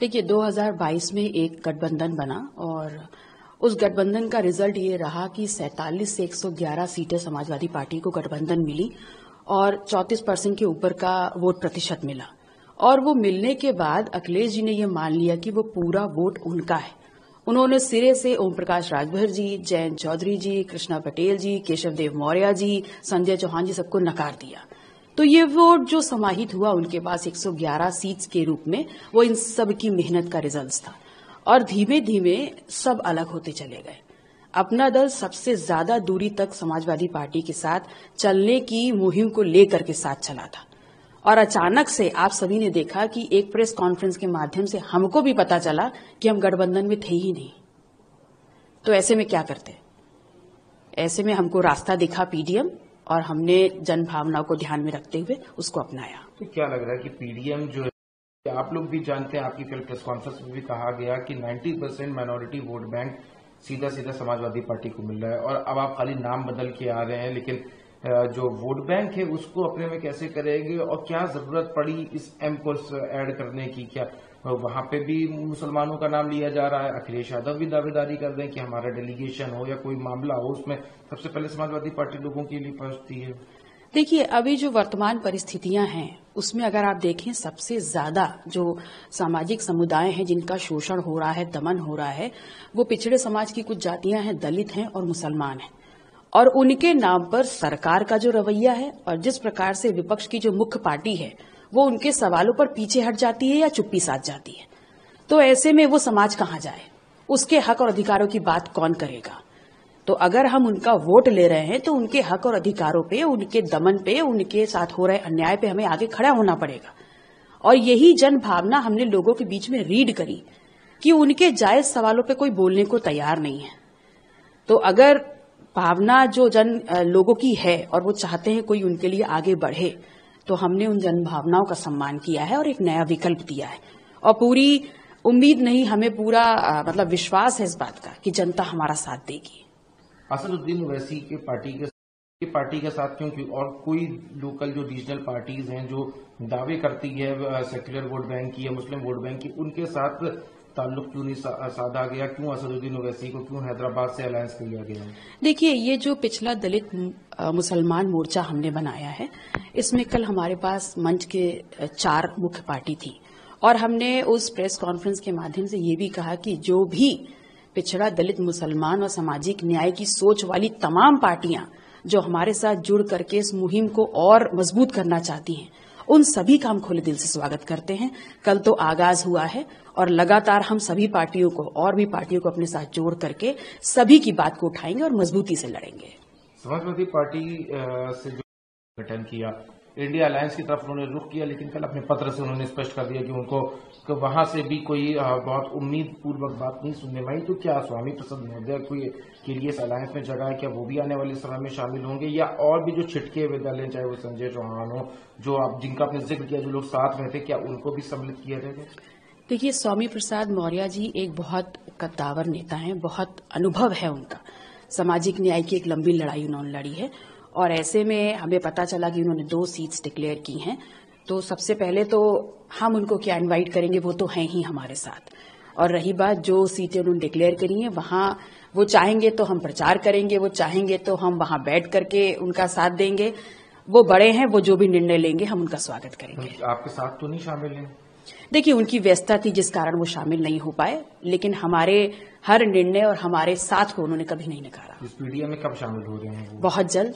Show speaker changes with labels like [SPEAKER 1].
[SPEAKER 1] देखिए 2022 में एक गठबंधन बना और उस गठबंधन का रिजल्ट ये रहा कि 47 से 111 सीटें समाजवादी पार्टी को गठबंधन मिली और 34% के ऊपर का वोट प्रतिशत मिला। और वो मिलने के बाद अखिलेश जी ने ये मान लिया कि वो पूरा वोट उनका है। उन्होंने सिरे से ओम प्रकाश राजभर जी, जयंत चौधरी जी, कृष्णा पटेल जी, केशव देव मौर्य जी, संजय चौहान जी सबको नकार दिया। तो ये वोट जो समाहित हुआ उनके पास 111 सीट्स के रूप में, वो इन सब की मेहनत का रिजल्ट था। और धीमे धीमे सब अलग होते चले गए। अपना दल सबसे ज्यादा दूरी तक समाजवादी पार्टी के साथ चलने की मुहिम को लेकर के साथ चला था। और अचानक से आप सभी ने देखा कि एक प्रेस कॉन्फ्रेंस के माध्यम से हमको भी पता चला कि हम गठबंधन में थे ही नहीं। तो ऐसे में क्या करते? ऐसे में हमको रास्ता दिखा पीडीएम और हमने जन भावनाओं को ध्यान में रखते हुए उसको अपनाया।
[SPEAKER 2] तो क्या लग रहा है कि पीडीएम जो है, आप लोग भी जानते हैं, आपकी कल प्रेस कॉन्फ्रेंस में भी कहा गया कि 90% माइनॉरिटी वोट बैंक सीधा सीधा समाजवादी पार्टी को मिल रहा है और अब आप खाली नाम बदल के आ रहे हैं, लेकिन जो वोट बैंक है उसको अपने में कैसे करेंगे और क्या जरूरत पड़ी इस एम को ऐड करने की? क्या वहां पे भी मुसलमानों का नाम लिया जा रहा है? अखिलेश यादव भी दावेदारी कर रहे हैं कि हमारा डेलीगेशन हो या कोई मामला हो उसमें सबसे पहले समाजवादी पार्टी लोगों के लिए पहुंचती है।
[SPEAKER 1] देखिए अभी जो वर्तमान परिस्थितियां हैं उसमें अगर आप देखें, सबसे ज्यादा जो सामाजिक समुदाय हैं जिनका शोषण हो रहा है, दमन हो रहा है, वो पिछड़े समाज की कुछ जातियां हैं, दलित हैं और मुसलमान हैं। और उनके नाम पर सरकार का जो रवैया है और जिस प्रकार से विपक्ष की जो मुख्य पार्टी है वो उनके सवालों पर पीछे हट जाती है या चुप्पी साध जाती है, तो ऐसे में वो समाज कहां जाए? उसके हक और अधिकारों की बात कौन करेगा? तो अगर हम उनका वोट ले रहे हैं तो उनके हक और अधिकारों पे, उनके दमन पे, उनके साथ हो रहे अन्याय पे हमें आगे खड़ा होना पड़ेगा। और यही जन भावना हमने लोगों के बीच में रीड करी कि उनके जायज सवालों पे कोई बोलने को तैयार नहीं है। तो अगर भावना जो लोगों की है और वो चाहते हैं कोई उनके लिए आगे बढ़े, तो हमने उन जन भावनाओं का सम्मान किया है और एक नया विकल्प दिया है। और पूरी उम्मीद नहीं, हमें पूरा मतलब विश्वास है इस बात का कि जनता हमारा साथ देगी।
[SPEAKER 2] असदुद्दीन ओवैसी के पार्टी के साथ क्योंकि और कोई लोकल जो रीजनल पार्टीज हैं जो दावे करती है सेक्युलर वोट बैंक की या मुस्लिम वोट बैंक की, उनके साथ ताल्लुक क्यों नहीं साधा गया? क्यों असदुद्दीन ओवैसी को, क्यों हैदराबाद से अलायंस किया गया?
[SPEAKER 1] देखिए ये जो पिछला दलित मुसलमान मोर्चा हमने बनाया है, इसमें कल हमारे पास मंच के 4 मुख्य पार्टी थी और हमने उस प्रेस कॉन्फ्रेंस के माध्यम से ये भी कहा कि जो भी पिछड़ा दलित मुसलमान और सामाजिक न्याय की सोच वाली तमाम पार्टियां जो हमारे साथ जुड़ करके इस मुहिम को और मजबूत करना चाहती हैं, उन सभी का हम खुले दिल से स्वागत करते हैं। कल तो आगाज हुआ है और लगातार हम सभी पार्टियों को और भी पार्टियों को अपने साथ जोड़ करके सभी की बात को उठाएंगे और मजबूती से लड़ेंगे।
[SPEAKER 2] समाजवादी पार्टी से जो गठन किया, इंडिया अलायंस की तरफ उन्होंने रुख किया, लेकिन कल अपने पत्र से उन्होंने स्पष्ट कर दिया कि उनको वहां से भी कोई बहुत उम्मीद पूर्वक बात नहीं सुनने में आई। तो क्या स्वामी प्रसाद महोदय के लिए इस अलायंस में जगह है? क्या वो भी आने वाले समय में शामिल होंगे या और भी जो छिटके विद्यालय, चाहे वो संजय चौहान हो, जो जिनका आपने जिक्र किया, जो लोग साथ में थे, क्या उनको भी सम्मिलित किया जाएगा?
[SPEAKER 1] देखिए स्वामी प्रसाद मौर्य जी एक बहुत कद्दावर नेता हैं, बहुत अनुभव है उनका। सामाजिक न्याय की एक लंबी लड़ाई उन्होंने लड़ी है और ऐसे में हमें पता चला कि उन्होंने 2 सीट्स डिक्लेयर की हैं। तो सबसे पहले तो हम उनको क्या इनवाइट करेंगे, वो तो हैं ही हमारे साथ। और रही बात जो सीटें उन्होंने डिक्लेयर करी हैं, वहां वो चाहेंगे तो हम प्रचार करेंगे, वो चाहेंगे तो हम वहां बैठ करके उनका साथ देंगे। वो बड़े हैं, वो जो भी निर्णय लेंगे हम उनका स्वागत करेंगे।
[SPEAKER 2] आपके साथ तो नहीं शामिल हैं?
[SPEAKER 1] देखिए उनकी व्यस्तता थी जिस कारण वो शामिल नहीं हो पाए, लेकिन हमारे हर निर्णय और हमारे साथ को उन्होंने कभी नहीं नकारा।
[SPEAKER 2] इस पीडीएम में कब शामिल हो रहे हैं?
[SPEAKER 1] बहुत जल्द।